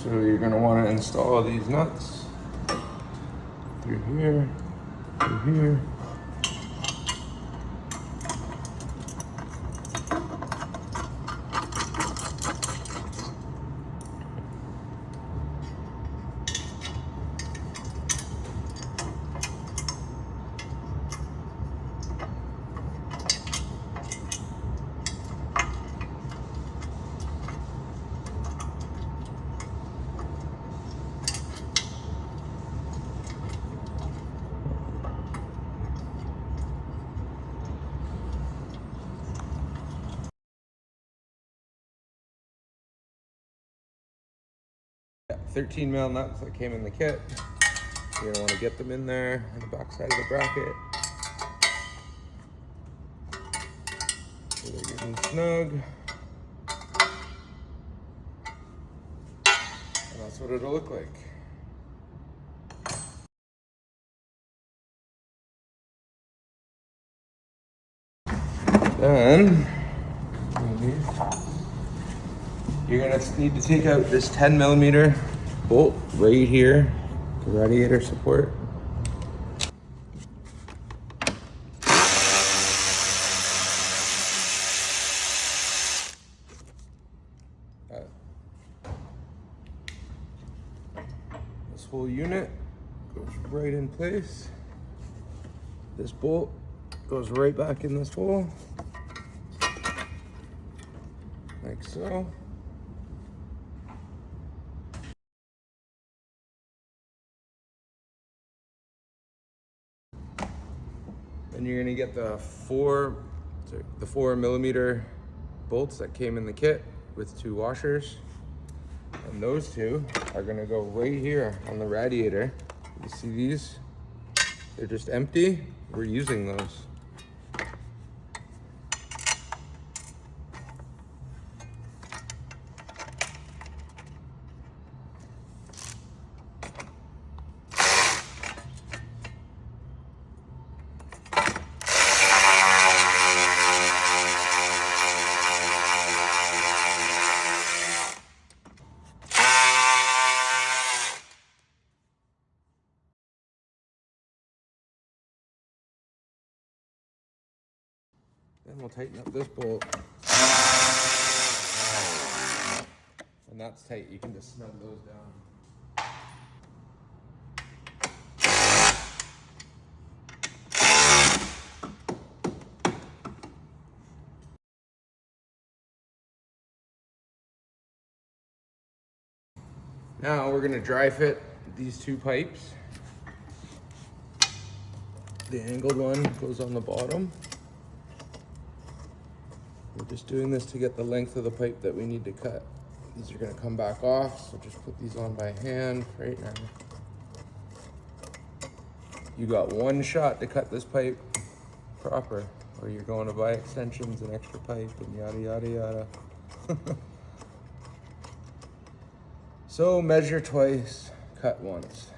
So you're gonna wanna install these nuts through here, through here. Yeah, 13 mil nuts that came in the kit. You're gonna want to get them in there on the back side of the bracket. So they're getting snug. And that's what it'll look like. Then you're gonna need to take out this 10 millimeter bolt right here, the radiator support. This whole unit goes right in place. This bolt goes right back in this hole, like so. Then you're gonna get the 4 millimeter bolts that came in the kit with 2 washers. And those 2 are gonna go right here on the radiator. You see these? They're just empty. We're using those. Then we'll tighten up this bolt. And that's tight, you can just snug those down. Now we're gonna dry fit these 2 pipes. The angled one goes on the bottom. We're just doing this to get the length of the pipe that we need to cut. These are gonna come back off, so just put these on by hand right now. You got 1 shot to cut this pipe proper, or you're going to buy extensions and extra pipe and yada, yada, yada. So measure twice, cut once.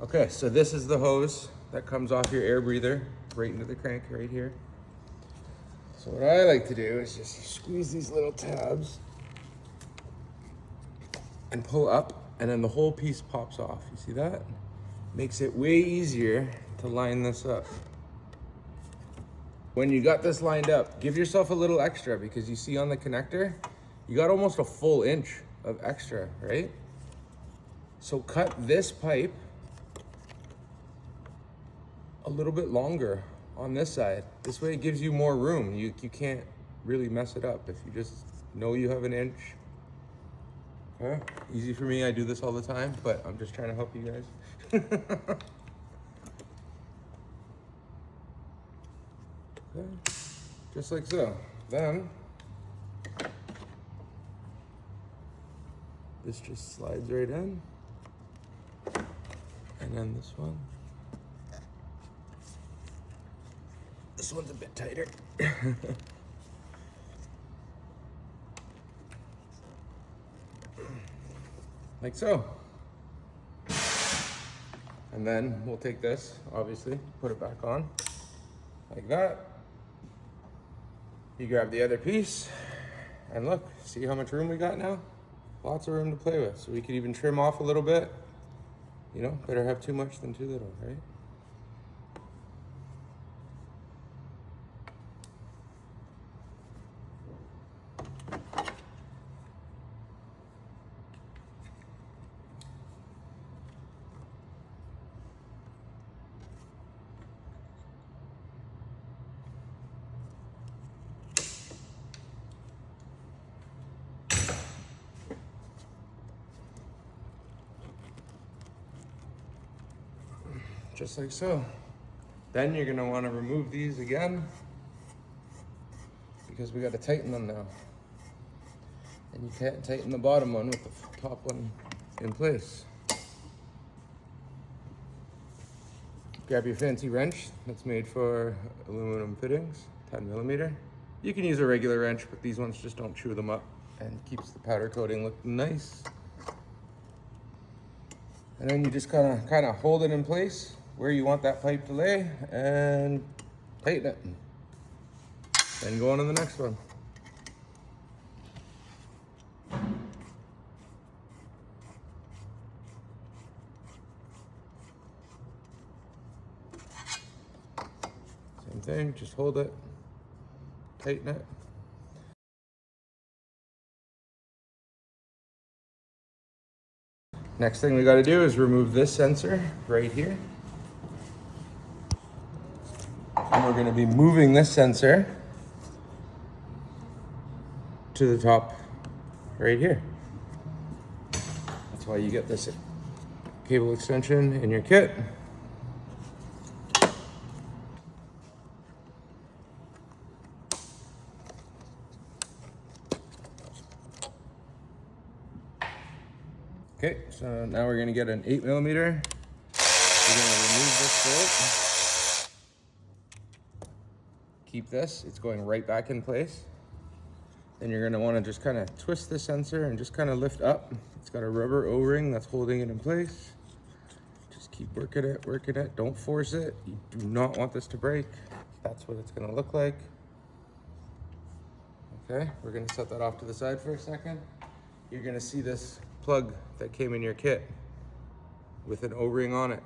Okay, so this is the hose that comes off your air breather right into the crank right here. So what I like to do is just squeeze these little tabs and pull up, and then the whole piece pops off. You see that? Makes it way easier to line this up. When you got this lined up, give yourself a little extra, because you see on the connector, you got almost a full inch of extra, right? So cut this pipe a little bit longer on this side. This way it gives you more room. You can't really mess it up if you just know you have an inch. Okay, easy for me, I do this all the time, but I'm just trying to help you guys. Okay, just like so. Then, this just slides right in. And then this one. This one's a bit tighter. Like so. And then we'll take this, obviously, put it back on, like that. You grab the other piece, And look, see how much room we got now? Lots of room to play with. So we could even trim off a little bit. You know, better have too much than too little, right? Just like so. Then you're gonna wanna remove these again because we gotta tighten them now. And you can't tighten the bottom one with the top one in place. Grab your fancy wrench that's made for aluminum fittings, 10 millimeter. You can use a regular wrench, but these ones just don't chew them up and keeps the powder coating looking nice. And then you just kind of hold it in place where you want that pipe to lay and tighten it. Then go on to the next one. Same thing, just hold it, tighten it. Next thing we got to do is remove this sensor right here. And we're going to be moving this sensor to the top right here. That's why you get this cable extension in your kit. Okay, so now we're gonna get an 8 millimeter. We're gonna remove this bolt. Keep this, it's going right back in place. Then you're gonna wanna just kind of twist the sensor and just kind of lift up. It's got a rubber O-ring that's holding it in place. Just keep working it, don't force it. You do not want this to break. That's what it's gonna look like. Okay, we're gonna set that off to the side for a second. You're gonna see this plug that came in your kit with an O-ring on it.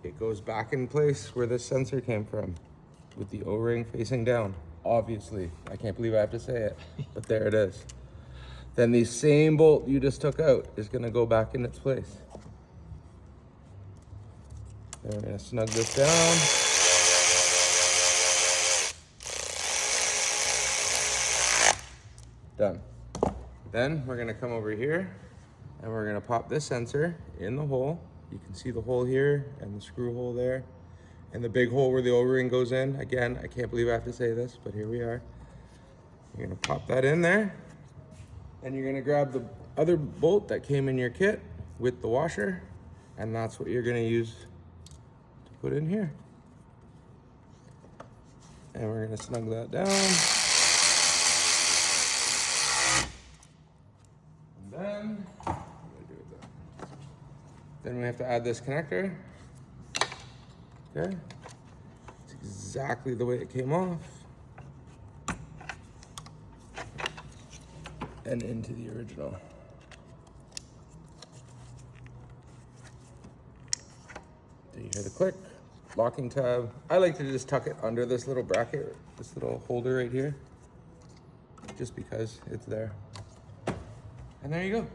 It goes back in place where this sensor came from with the O-ring facing down. Obviously, I can't believe I have to say it, but there it is. Then the same bolt you just took out is gonna go back in its place. Then we're gonna snug this down. Done. Then we're gonna come over here and we're gonna pop this sensor in the hole. You can see the hole here and the screw hole there and the big hole where the O-ring goes in. Again, I can't believe I have to say this, but here we are. You're gonna pop that in there. Then you're gonna grab the other bolt that came in your kit with the washer, and that's what you're gonna use to put in here. And we're gonna snug that down. Then we have to add this connector. Okay. It's exactly the way it came off. And into the original. Then you hear the click, locking tab. I like to just tuck it under this little bracket, this little holder right here, just because it's there. And there you go.